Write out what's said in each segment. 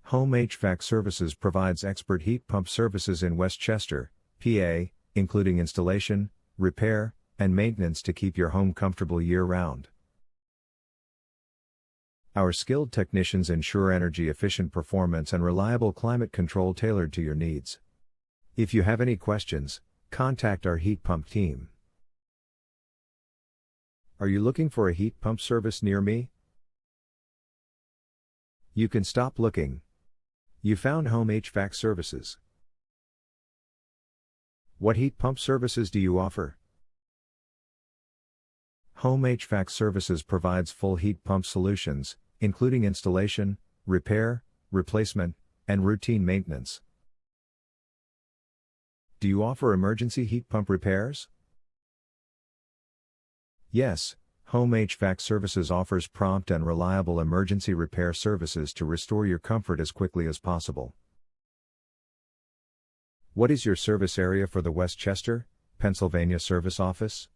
Home HVAC Services provides expert heat pump services in Westchester, PA, including installation, repair, and maintenance to keep your home comfortable year-round. Our skilled technicians ensure energy-efficient performance and reliable climate control tailored to your needs. If you have any questions, contact our heat pump team. Are you looking for a heat pump service near me? You can stop looking. You found Home HVAC Services. What heat pump services do you offer? Home HVAC Services provides full heat pump solutions, including installation, repair, replacement, and routine maintenance. Do you offer emergency heat pump repairs? Yes, Home HVAC Services offers prompt and reliable emergency repair services to restore your comfort as quickly as possible. What is your service area for the Westchester, Pennsylvania service office?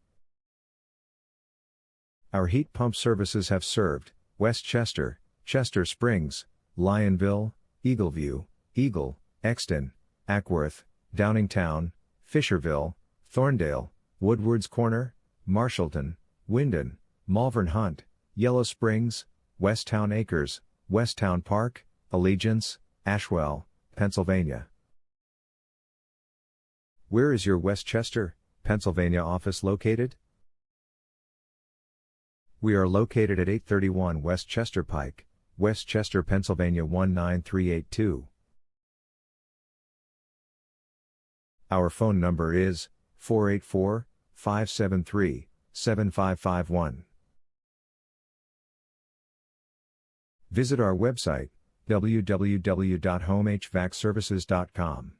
Our heat pump services have served Westchester, Chester Springs, Lionville, Eagleview, Eagle, Exton, Ackworth, Downingtown, Fisherville, Thorndale, Woodward's Corner, Marshallton, Windon, Malvern Hunt, Yellow Springs, Westtown Acres, Westtown Park, Allegiance, Ashwell, Pennsylvania. Where is your Westchester, Pennsylvania office located? We are located at 831 Westchester Pike, Westchester, Pennsylvania 19382. Our phone number is 484-573-7551. Visit our website, www.homehvacservices.com.